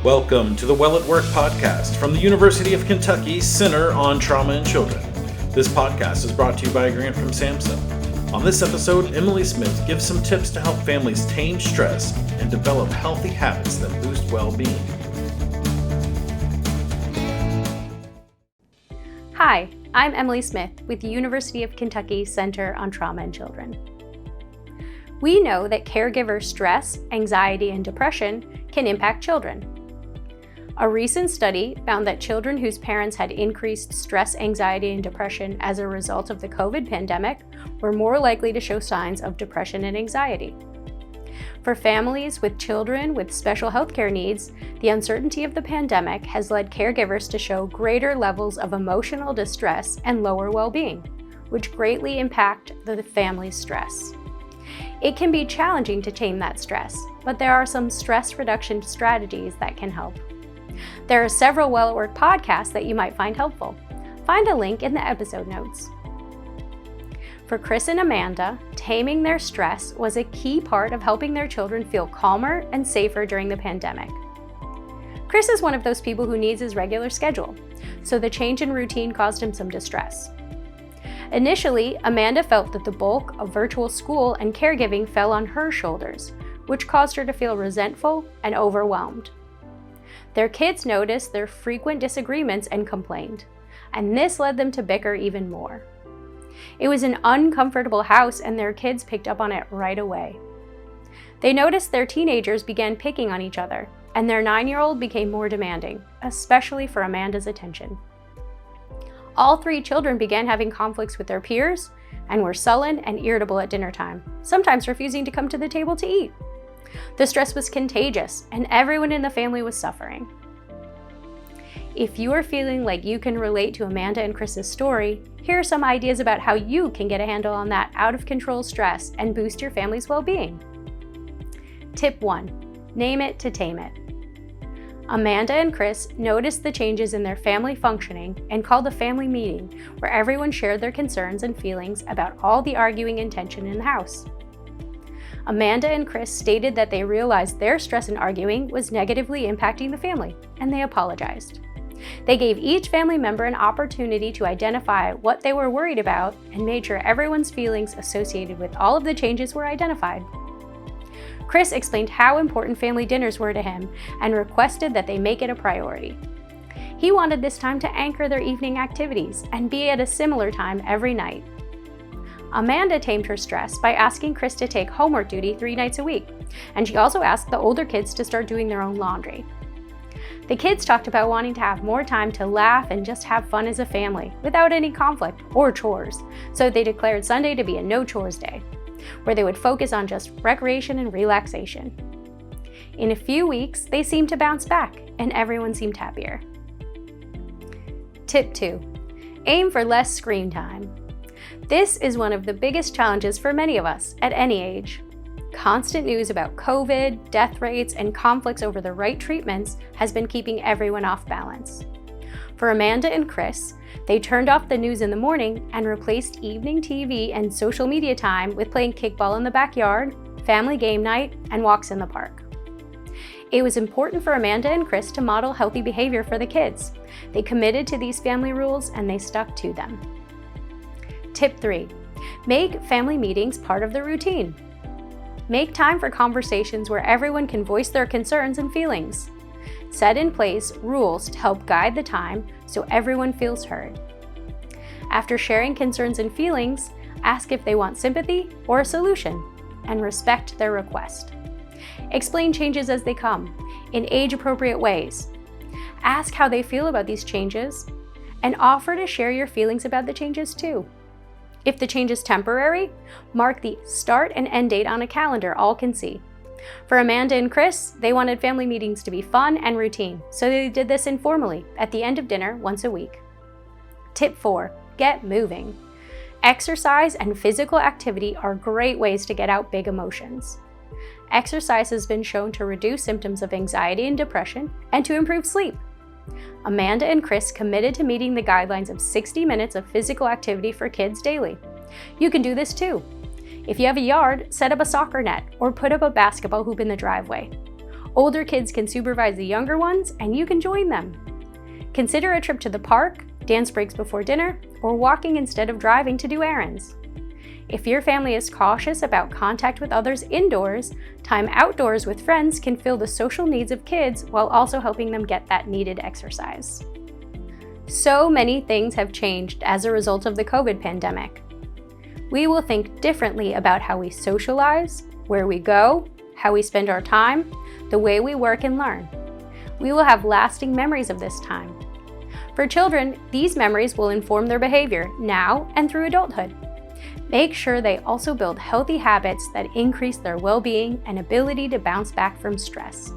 Welcome to the Well at Work podcast from the University of Kentucky Center on Trauma in Children. This podcast is brought to you by a grant from SAMHSA. On this episode, Emily Smith gives some tips to help families tame stress and develop healthy habits that boost well-being. Hi, I'm Emily Smith with the University of Kentucky Center on Trauma in Children. We know that caregiver stress, anxiety, and depression can impact children. A recent study found that children whose parents had increased stress, anxiety, and depression as a result of the COVID pandemic were more likely to show signs of depression and anxiety. For families with children with special healthcare needs, the uncertainty of the pandemic has led caregivers to show greater levels of emotional distress and lower well-being, which greatly impact the family's stress. It can be challenging to tame that stress, but there are some stress reduction strategies that can help. There are several Well at Work podcasts that you might find helpful. Find a link in the episode notes. For Chris and Amanda, taming their stress was a key part of helping their children feel calmer and safer during the pandemic. Chris is one of those people who needs his regular schedule, so the change in routine caused him some distress. Initially, Amanda felt that the bulk of virtual school and caregiving fell on her shoulders, which caused her to feel resentful and overwhelmed. Their kids noticed their frequent disagreements and complained, and this led them to bicker even more. It was an uncomfortable house, and their kids picked up on it right away. They noticed their teenagers began picking on each other, and their 9-year-old became more demanding, especially for Amanda's attention. All three children began having conflicts with their peers and were sullen and irritable at dinner time, sometimes refusing to come to the table to eat. The stress was contagious, and everyone in the family was suffering. If you are feeling like you can relate to Amanda and Chris's story, here are some ideas about how you can get a handle on that out-of-control stress and boost your family's well-being. Tip 1. Name it to tame it. Amanda and Chris noticed the changes in their family functioning and called a family meeting where everyone shared their concerns and feelings about all the arguing and tension in the house. Amanda and Chris stated that they realized their stress and arguing was negatively impacting the family, and they apologized. They gave each family member an opportunity to identify what they were worried about and made sure everyone's feelings associated with all of the changes were identified. Chris explained how important family dinners were to him and requested that they make it a priority. He wanted this time to anchor their evening activities and be at a similar time every night. Amanda tamed her stress by asking Chris to take homework duty 3 nights a week, and she also asked the older kids to start doing their own laundry. The kids talked about wanting to have more time to laugh and just have fun as a family without any conflict or chores, so they declared Sunday to be a no chores day, where they would focus on just recreation and relaxation. In a few weeks, they seemed to bounce back, and everyone seemed happier. Tip 2. Aim for less screen time. This is one of the biggest challenges for many of us at any age. Constant news about COVID, death rates, and conflicts over the right treatments has been keeping everyone off balance. For Amanda and Chris, they turned off the news in the morning and replaced evening TV and social media time with playing kickball in the backyard, family game night, and walks in the park. It was important for Amanda and Chris to model healthy behavior for the kids. They committed to these family rules and they stuck to them. Tip 3. Make family meetings part of the routine. Make time for conversations where everyone can voice their concerns and feelings. Set in place rules to help guide the time so everyone feels heard. After sharing concerns and feelings, ask if they want sympathy or a solution, and respect their request. Explain changes as they come, in age-appropriate ways. Ask how they feel about these changes, and offer to share your feelings about the changes too. If the change is temporary, mark the start and end date on a calendar all can see. For Amanda and Chris, they wanted family meetings to be fun and routine, so they did this informally at the end of dinner once a week. Tip 4. Get moving. Exercise and physical activity are great ways to get out big emotions. Exercise has been shown to reduce symptoms of anxiety and depression and to improve sleep. Amanda and Chris committed to meeting the guidelines of 60 minutes of physical activity for kids daily. You can do this too. If you have a yard, set up a soccer net or put up a basketball hoop in the driveway. Older kids can supervise the younger ones, and you can join them. Consider a trip to the park, dance breaks before dinner, or walking instead of driving to do errands. If your family is cautious about contact with others indoors, time outdoors with friends can fill the social needs of kids while also helping them get that needed exercise. So many things have changed as a result of the COVID pandemic. We will think differently about how we socialize, where we go, how we spend our time, the way we work and learn. We will have lasting memories of this time. For children, these memories will inform their behavior now and through adulthood. Make sure they also build healthy habits that increase their well-being and ability to bounce back from stress.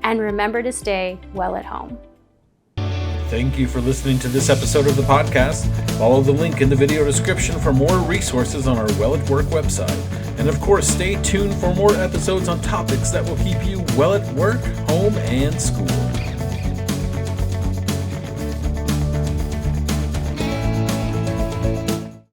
And remember to stay well at home. Thank you for listening to this episode of the podcast. Follow the link in the video description for more resources on our Well at Work website. And of course, stay tuned for more episodes on topics that will keep you well at work, home, and school.